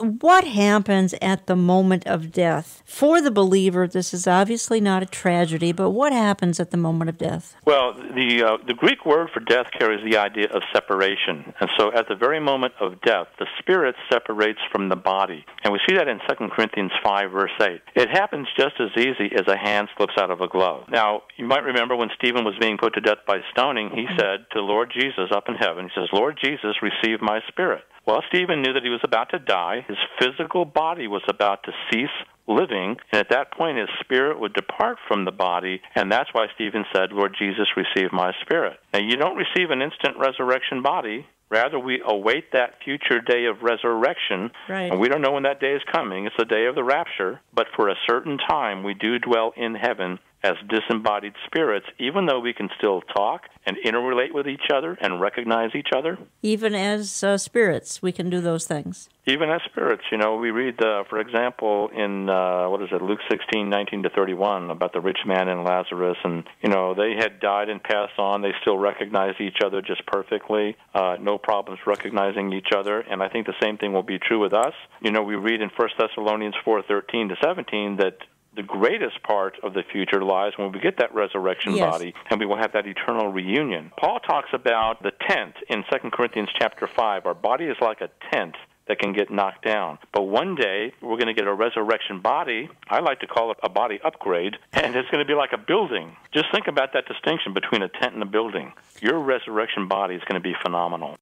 what happens at the moment of death? For the believer, this is obviously not a tragedy, but what happens at the moment of death? Well, the Greek word for death carries the idea of separation. And so at the very moment of death, the spirit separates from the body. And we see that in 2 Corinthians 5, verse 8. It happens just as easy as a hand slips out of a glove. Now, you might remember when Stephen was being put to death by stoning, he said to Lord Jesus up in heaven, he says, Lord Jesus, receive my spirit. Well, Stephen knew that he was about to die. His physical body was about to cease living, and at that point his spirit would depart from the body, and that's why Stephen said, Lord Jesus, receive my spirit. Now, you don't receive an instant resurrection body. Rather, we await that future day of resurrection, right. And we don't know when that day is coming. It's the day of the rapture, but for a certain time we do dwell in heaven as disembodied spirits, even though we can still talk and interrelate with each other and recognize each other. Even as spirits, we can do those things. Even as spirits, we read, for example, in, Luke 16:19-31, about the rich man and Lazarus, and, they had died and passed on. They still recognized each other just perfectly, no problems recognizing each other, and I think the same thing will be true with us. We read in 1 Thessalonians 4:13-17 that the greatest part of the future lies when we get that resurrection body, and we will have that eternal reunion. Paul talks about the tent in 2 Corinthians chapter 5. Our body is like a tent that can get knocked down. But one day, we're going to get a resurrection body. I like to call it a body upgrade, and it's going to be like a building. Just think about that distinction between a tent and a building. Your resurrection body is going to be phenomenal.